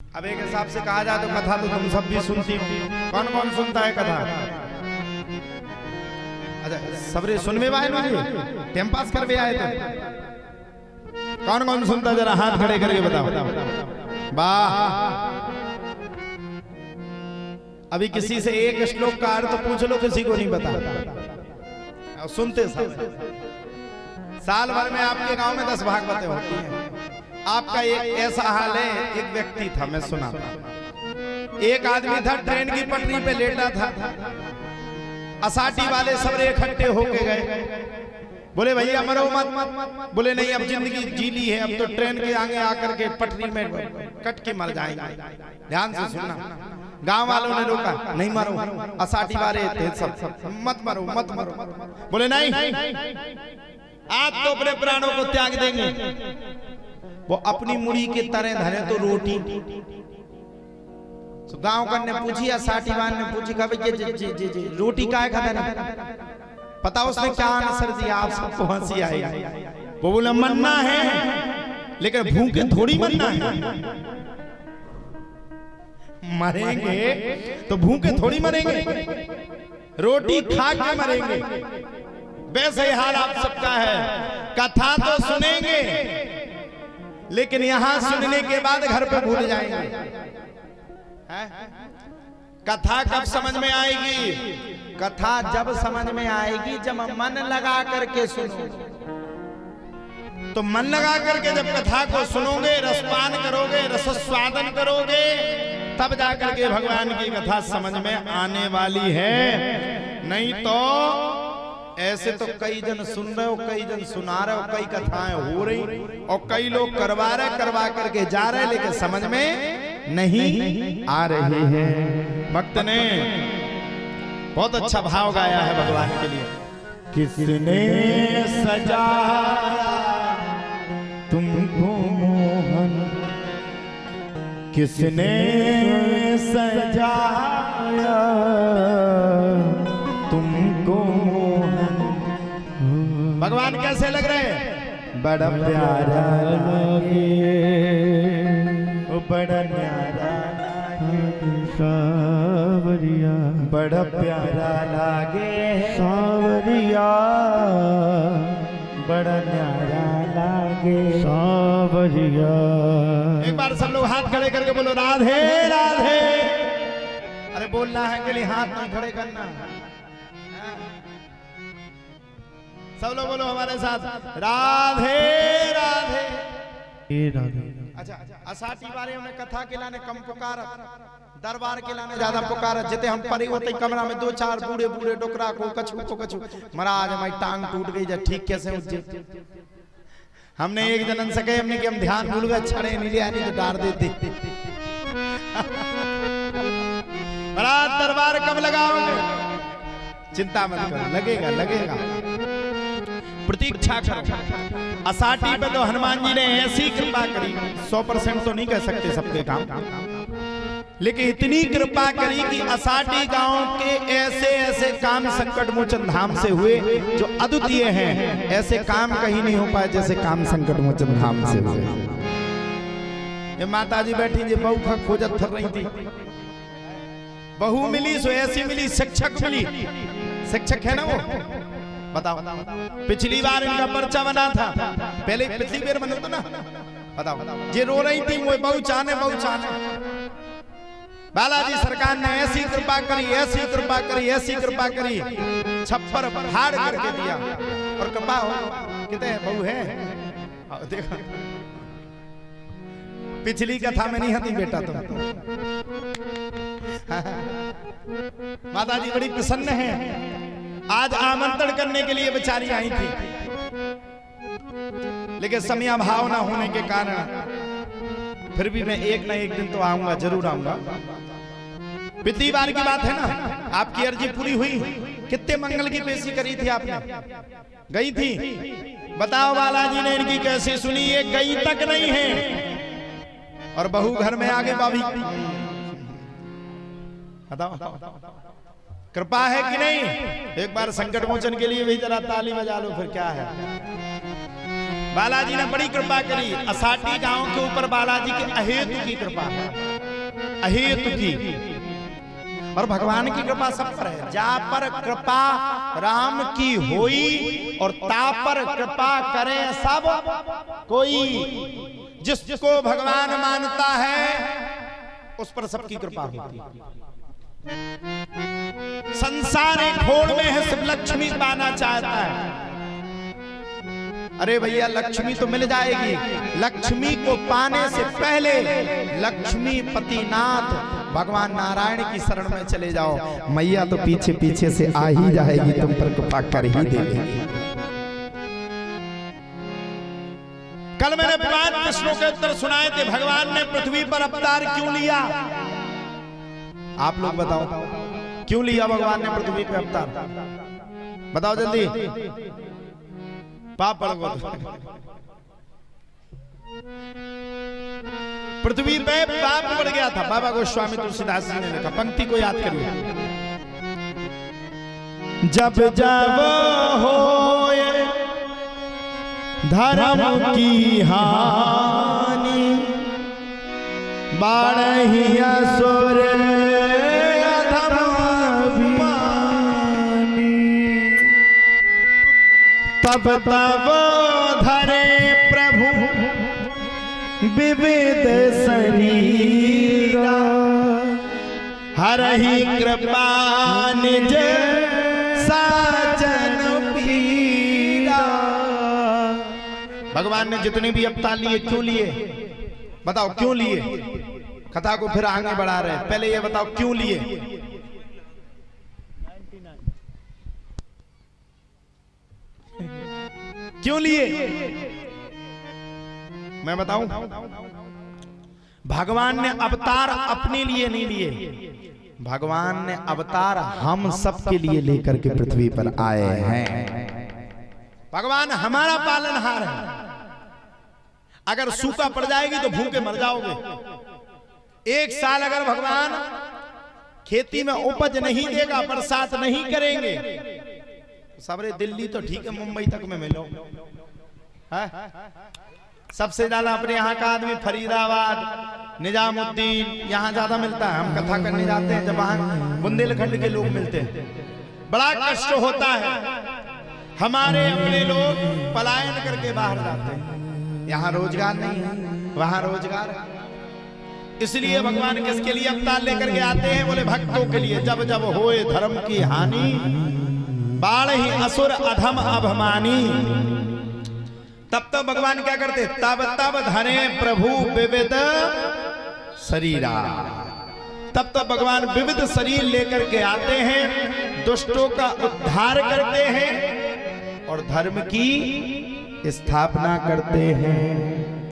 अब एक हिसाब से कहा जाए तो कथा तो तुम सब भी सुनती हो। कौन कौन सुनता है कथा? अच्छा, सबरे सुन में आए मुझे टाइम पास कर भी आए थे। कौन कौन सुनता, जरा हाथ खड़े करके बताओ। वाह, अभी किसी से एक श्लोक का अर्थ पूछ लो, किसी को नहीं पता। सुनते सब साल भर में आपके गांव में 10 भागवतें होती हैं। आपका एक ऐसा हाल है, एक व्यक्ति था, मैं सुना था, एक आदमी था ट्रेन की पटरी पे लेटा था। असाटी वाले सबरे इकट्ठे होके गए, बोले भैया मरो मत। बोले नहीं, अब जिंदगी जी ली है, अब तो ट्रेन के आगे आकर के पटरी में कट के मर जाएंगे। ध्यान से सुनना। गांव वालों ने रोका, नहीं मरो। असाटी वाले थे सब, मत मरो मत मरो। बोले नहीं, आज तो अपने प्राणों को त्याग देंगे। वो अपनी मुड़ी के तरह धरे तो रोटी। गांव का ने पूछी, असाटीवान ने पूछी, कहा जी रोटी काहे खाता नहीं? पता उसने क्या आंसर दिया? आप सबको हंसी आएगी। वो बोला मरना है, लेकिन भूखे थोड़ी मरना है। मरेंगे तो भूखे थोड़ी मरेंगे, रोटी खा के मरेंगे। वैसे ही हाल आप सबका है। कथा तो सुनेंगे, लेकिन यहां सुनने के बाद घर पे भूल जाएंगे। कथा कब समझ में आएगी? कथा जब समझ में आएगी जब मन लगा करके सुनो। तो मन लगा करके जब कथा को सुनोगे, रसपान करोगे, रसस्वादन करोगे, तब जाकर के भगवान की कथा समझ में आने वाली है। नहीं तो ऐसे तो कई जन सुन रहे हो, कई जन सुना रहे हो, कई कथाएं हो रही और कई लोग करवा रहे, करवा करके जा रहे, लेकिन समझ में नहीं आ रही है। भक्त ने बहुत अच्छा भाव गाया है भगवान के लिए। किसने सजाया तुमको मोहन, किसने सजाया तुमको मोहन। भगवान कैसे लग रहे हैं? बड़ा प्यारा लगे, बड़ा न्यारा लागे सावरिया, बड़ा प्यारा लागे सावरिया, बड़ा न्यारा लागे सावरिया। एक बार सब लोग हाथ खड़े करके बोलो राधे राधे। अरे बोलना है के लिए हाथ नहीं खड़े करना। सब लोग बोलो हमारे साथ राधे राधे राधे। अच्छा, असाटी बारे में कथा के लाने कम पुकार, दरबार के लाने ज्यादा पुकार। जिते हम परे होते कमरा में 2-4 बूढ़े बूढ़े डोकरा को कछु महाराज हमारी टांग टूट गई, ठीक कैसे उठे। हमने एक जनन सके, हमने कि हम ध्यान भूल गए, छड़े नहीं लिया, नहीं तो डार देते। महाराज दरबार कब लगाओगे? चिंता मत करो, लगेगा लगेगा, प्रतीक्षा करो। असाटी पे तो हनुमान जी ने ऐसी कृपा करी, 100% तो नहीं कह सकते सबके काम, लेकिन इतनी कृपा करी कि असाटी गांव के ऐसे ऐसे काम संकट मोचन धाम से हुए जो अद्वितीय हैं। ऐसे काम कहीं नहीं हो पाए जैसे काम संकट मोचन धाम से हुए। ये माता जी बैठी जी बहू का खोजत थर रही थी, बहू मिली सो ऐसी मिली, शिक्षक मिली। शिक्षक है ना वो, बताओ। पिछली बार इनका पर्चा बना था, पहले पिछली बार बना था ना, बताओ। ये रो रही थी, वो बहु चाहने बालाजी सरकार ने ऐसी कृपा करी, ऐसी कृपा करी, ऐसी कृपा करी, छप्पर फाड़ करके दिया। और कृपा हो कितने बहू है, देखो पिछली कथा में नहीं हती बेटा तुम। माता जी बड़ी प्रसन्न है, आज आमंत्रण करने के लिए बेचारी आई थी, लेकिन समय भाव ना होने के कारण फिर भी मैं एक ना एक दिन तो आऊंगा, जरूर आऊंगा। पिछली बार की बात है ना, आपकी अर्जी पूरी हुई। कितने मंगल की पेशी करी थी आपने? गई थी? बताओ बालाजी ने इनकी कैसे सुनी? ये गई तक नहीं है और बहू घर में आगे भाभी। बताओ कृपा है कि नहीं? एक बार संकट मोचन के लिए भी जरा ताली बजा लो, फिर क्या है। बालाजी ने बड़ी कृपा करी। असाटी गांव के ऊपर बालाजी के अहेतु की कृपा है। अहेतु की। और भगवान की कृपा सब पर है। जा पर कृपा राम की होई और ता पर कृपा करे सब कोई। जिसको भगवान मानता है उस पर सबकी कृपा होती है। संसार एक खोड़ में है, सिर्फ लक्ष्मी पाना चाहता है। अरे भैया लक्ष्मी तो मिल जाएगी, लक्ष्मी को पाने से पहले लक्ष्मी पतिनाथ भगवान नारायण की शरण में चले जाओ। मैया तो पीछे पीछे से आ ही जाएगी, तुम पर कृपा कर ही देगी। कल मैंने 5 प्रश्नों के उत्तर सुनाए थे। भगवान ने पृथ्वी पर अवतार क्यों लिया? आप लोग बताओ, क्यों लिया भगवान ने पृथ्वी पर अवतार? बताओ जल्दी। पाप पढ़ो। पृथ्वी पे पाप बढ़ गया था। बाबा गोस्वामी तुलसीदास जी ने लिखा, पंक्ति को याद करिए। जब जब होए धर्म की हानि, बाढ़हि असुर अधम अभिमानी, तब तब धरे प्रभु विविध शरीरा, हरहि कृपा निज साजन पीरा। भगवान ने जितने भी अवतार लिए क्यों लिए? बताओ क्यों लिए? कथा को फिर आगे बढ़ा रहे हैं। पहले ये बताओ क्यों लिए? क्यों लिए? मैं बताऊं, भगवान ने अवतार अपने लिए नहीं लिए, भगवान ने अवतार हम सब के लिए लेकर के पृथ्वी पर आए हैं। भगवान हमारा पालनहार है। अगर सूखा पड़ जाएगी तो भूखे मर जाओगे। एक साल अगर भगवान खेती में उपज नहीं देगा, बरसात नहीं करेंगे, सबरे दिल्ली तो ठीक है, मुंबई तक में मिलो है? सबसे ज्यादा अपने यहाँ का आदमी फरीदाबाद, निजामुद्दीन, यहाँ ज्यादा मिलता है। हम कथा करने जाते हैं जब वहां बुंदेलखंड के लोग मिलते हैं, बड़ा कष्ट होता है। हमारे अपने लोग पलायन करके बाहर जाते हैं। यहाँ रोजगार नहीं है, वहां रोजगार है। इसलिए भगवान किसके लिए अवतार लेकर के आते हैं? बोले भक्तों के लिए। जब जब होए धर्म की हानि, बाढ़हि असुर अधम अभिमानी, तब तब भगवान क्या करते? तब तब धरे प्रभु विविध शरीरा। तब तब भगवान विविध शरीर लेकर के आते हैं, दुष्टों का उद्धार करते हैं और धर्म की स्थापना करते हैं।